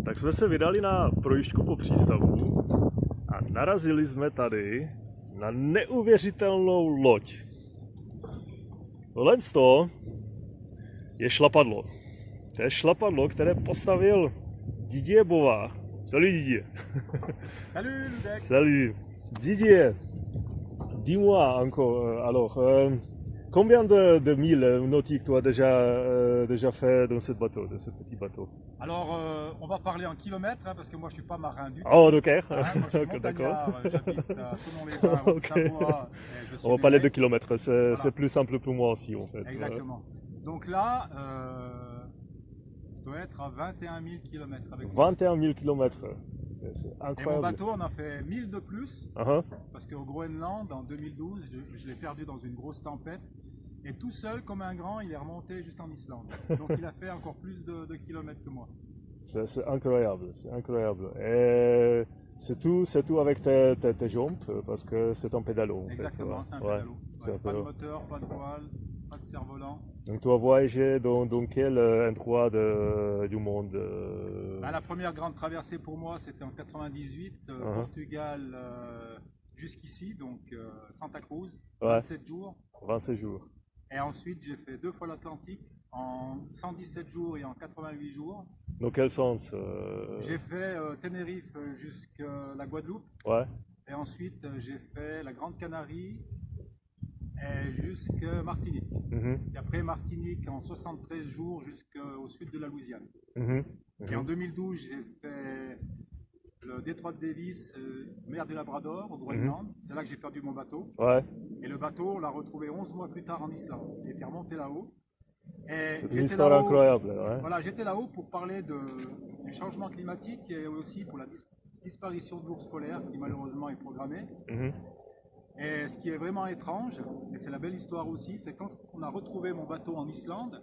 Tak jsme se vydali na projížďku po přístavu a narazili jsme tady na neuvěřitelnou loď. Tohle je šlapadlo. To je šlapadlo, které postavil Didier Bovard. Salut Didier. Salut Ludek. Salut. Didier, dis-moi encore, alors, combien de milles nautiques tu as déjà fait dans ce bateau, dans ce petit bateau? Alors, on va parler en kilomètres, hein, parce que moi je suis pas marin du tout. Oh, ok. Hein, moi je suis montagnard, j'habite à Thonon-les-Bains, en Haute-Savoie. On va parler de kilomètres, c'est Voilà. plus simple pour moi aussi en fait. Exactement. Donc là, je dois être à 21 000 km avec vous. 21 000 kilomètres, c'est Et mon incroyable. bateau, on a fait 1000 de plus, Uh-huh. parce qu'au Groenland, en 2012, je l'ai perdu dans une grosse tempête. Et tout seul, comme un grand, il est remonté juste en Islande. Donc il a fait encore plus de kilomètres que moi. C'est incroyable, c'est incroyable. Et c'est tout avec tes jambes, parce que c'est un pédalo. En Exactement, fait, c'est un ouais. pédalo. C'est un Pas de pédalo. moteur, pas de voile, pas de cerf-volant. Donc tu as voyagé dans quel endroit du monde Bah, la première grande traversée pour moi, c'était en 98, Portugal jusqu'ici, donc Santa Cruz, Ouais. 27 jours. 27 jours. Et ensuite, j'ai fait 2 fois l'Atlantique en 117 jours et en 88 jours. Dans quel sens J'ai fait Tenerife jusqu'à la Guadeloupe. Ouais. Et ensuite, j'ai fait la Grande Canarie et jusqu'à Martinique. Mhm, Et après Martinique en 73 jours jusqu'au sud de la Louisiane. mhm, Et en mhm. 2012, j'ai fait le détroit de Davis, mer du Labrador, au Groenland. C'est là que j'ai perdu mon bateau. Ouais. Et le bateau, on l'a retrouvé 11 mois plus tard en Islande. Il était remonté là-haut. Et C'est une j'étais histoire là-haut. incroyable. Ouais. Voilà, j'étais là-haut pour parler du changement climatique et aussi pour la disparition de l'ours polaire qui malheureusement est programmée. Mhm. Et ce qui est vraiment étrange, et c'est la belle histoire aussi, c'est quand on a retrouvé mon bateau en Islande,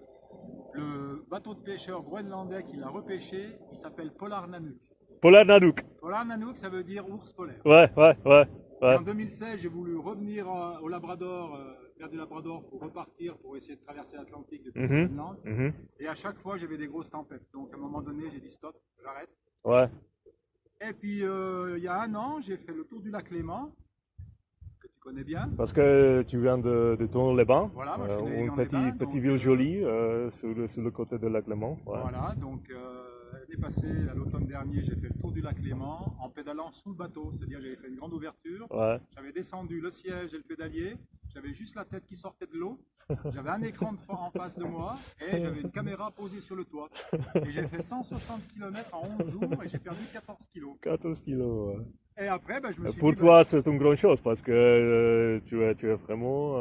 le bateau de pêcheur groenlandais qui l'a repêché, il s'appelle Polar Nanook. Polar Nanook. Polar Nanook, ça veut dire ours polaire. Ouais, ouais, ouais. Et Ouais. en 2016, j'ai voulu revenir au Labrador, vers du Labrador pour repartir, pour essayer de traverser l'Atlantique depuis le Mhm, Groenland. mhm. Et à chaque fois, j'avais des grosses tempêtes. Donc à un moment donné, j'ai dit stop, j'arrête. Ouais. Et puis il y a un an, j'ai fait le tour du lac Léman, que tu connais bien. Parce que tu viens de Thonon-les-Bains, Voilà, moi, je suis né une dans les Bains, petite donc, ville jolie sur le côté de lac Léman. Ouais. Voilà, donc l'année passée, à l'automne dernier, j'ai fait le tour du lac Léman en pédalant sous le bateau. C'est-à-dire j'avais fait une grande ouverture, Ouais. j'avais descendu le siège et le pédalier, j'avais juste la tête qui sortait de l'eau, j'avais un écran en face de moi et j'avais une caméra posée sur le toit. Et j'ai fait 160 km en 11 jours et j'ai perdu 14 kilos. 14 kilos. Ouais. Et après, ben, je me suis Pour dit, toi, c'est une grande chose parce que tu es vraiment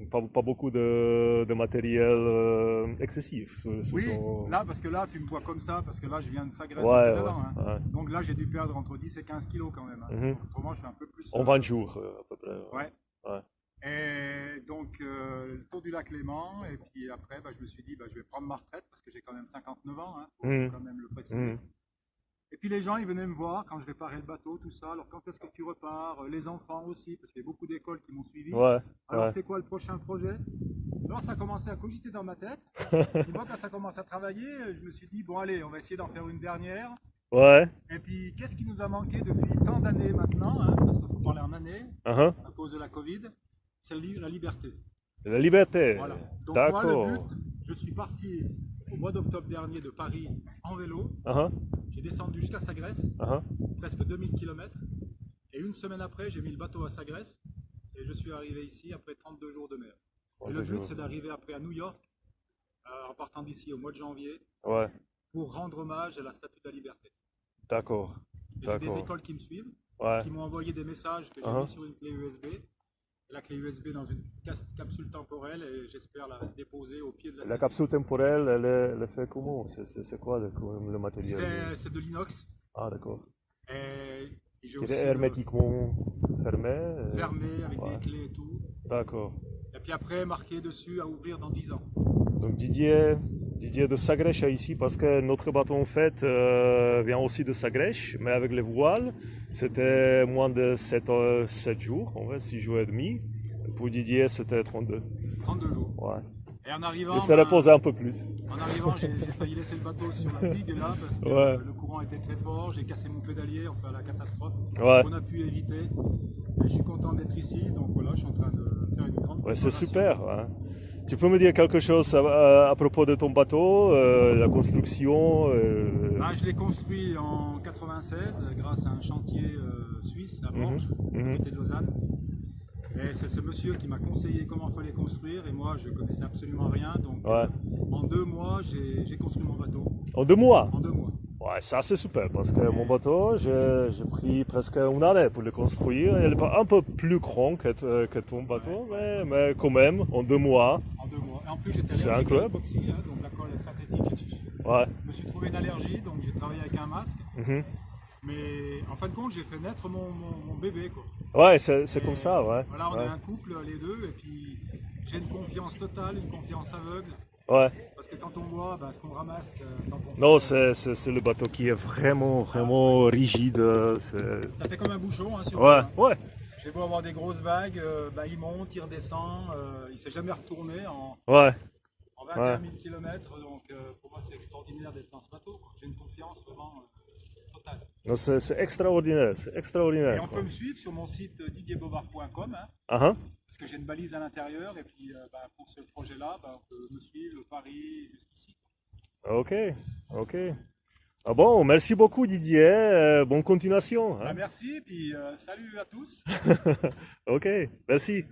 pas beaucoup de matériel excessif. oui, ton- là, parce que là, tu me vois comme ça, parce que là, je viens de s'agresser Ouais, en pédalant. ouais, Hein. ouais. Donc là, j'ai dû perdre entre 10 et 15 kilos quand même. Hein. Mhm. Autrement, je suis un peu plus... En 20 jours à peu près. Ouais. Ouais. Et donc, le tour du lac Léman, et puis après, bah, je me suis dit, bah, je vais prendre ma retraite, parce que j'ai quand même 59 ans, hein, faut Mhm. quand même le préciser. Mhm. Et puis les gens, ils venaient me voir quand je réparais le bateau, tout ça. Alors, quand est-ce que tu repars? Les enfants aussi, parce qu'il y a beaucoup d'écoles qui m'ont suivi. Ouais. Alors, Ouais. c'est quoi le prochain projet? Alors, ça a commencé à cogiter dans ma tête. Et moi, quand ça commence à travailler, je me suis dit, bon, allez, on va essayer d'en faire une dernière. Ouais. Et puis, qu'est-ce qui nous a manqué depuis tant d'années maintenant, hein, parce qu'il faut parler en années, Uh-huh. à cause de la Covid, c'est la liberté. La liberté. Voilà. Donc moi, D'accord. le but, je suis parti au mois d'octobre dernier de Paris en vélo. Uh-huh. J'ai descendu jusqu'à Sagresse, Uh-huh. presque 2000 km. Et une semaine après, j'ai mis le bateau à Sagresse. Et je suis arrivé ici après 32 jours de mer. Et le but, c'est d'arriver après à New York, en partant d'ici au mois de janvier, Ouais. pour rendre hommage à la Statue de la Liberté. D'accord. Et j'ai des D'accord. écoles qui me suivent, Ouais. qui m'ont envoyé des messages que j'ai Uh-huh. mis sur une clé USB. La clé USB dans une capsule temporelle et j'espère la déposer au pied de la La statue. capsule temporelle, elle est faite comment? C'est quoi le matériel? C'est de l'inox. Ah, d'accord. Et j'ai Il aussi est hermétiquement fermé? fermé avec Ouais. des clés et tout. D'accord. Et puis après, marqué dessus à ouvrir dans 10 ans. Donc Didier de Sagrèche est ici parce que notre bateau en fait vient aussi de Sagrèche, mais avec les voiles, c'était moins de 7 jours, en fait 6 jours et demi. Pour Didier, c'était 32. 32 jours. Ouais. Et en arrivant, Et se reposer un peu plus. en arrivant, j'ai failli laisser le bateau sur la digue là parce que Ouais. le courant était très fort. J'ai cassé mon pédalier, enfin la catastrophe. Ouais. On a pu éviter. Et je suis content d'être ici. Donc voilà, je suis en train de faire une grande Ouais, c'est préparation. super. Hein. Tu peux me dire quelque chose à propos de ton bateau, la construction Ah, je l'ai construit en 96 grâce à un chantier suisse à Morges, à côté de Lausanne. Et c'est ce monsieur qui m'a conseillé comment il fallait construire et moi je connaissais absolument rien. Donc Ouais. en 2 mois j'ai construit mon bateau. En 2 mois. En 2 mois. Ouais, ça c'est super parce que mon bateau, j'ai pris presque une année pour le construire. Il est pas un peu plus grand que ton bateau, mais quand même, en 2 mois. En 2 mois. Et en plus j'étais C'est allergique à incroyable. l'époxy, hein, donc la colle synthétique. Ouais. Je me suis trouvé une allergie, donc j'ai travaillé avec un masque. Mhm. Mais en fin de compte, j'ai fait naître mon bébé, quoi. Ouais, c'est comme Et ça, ouais. Voilà, on Ouais. est un couple, les deux, et puis j'ai une confiance totale, une confiance aveugle. Ouais. Parce que quand on voit ce qu'on ramasse, quand on Non, fait, c'est le bateau qui est vraiment rigide. ça fait comme un bouchon hein, sur Ouais, l'eau, hein. ouais, J'ai beau avoir des grosses vagues, il monte, il redescend, il s'est jamais retourné ouais. en 21 000 km, donc pour moi c'est extraordinaire d'être dans ce bateau, quoi. J'ai une confiance vraiment totale. Non, c'est extraordinaire, c'est Et extraordinaire. on quoi. peut me suivre sur mon site didierbovard.com, hein, Ah, hein. parce que j'ai une balise à l'intérieur, et puis pour ce projet-là, on peut me suivre de Paris jusqu'ici. Ok, ok. Ah bon, merci beaucoup Didier, bonne continuation. Hein. Merci, et puis salut à tous. Ok, merci.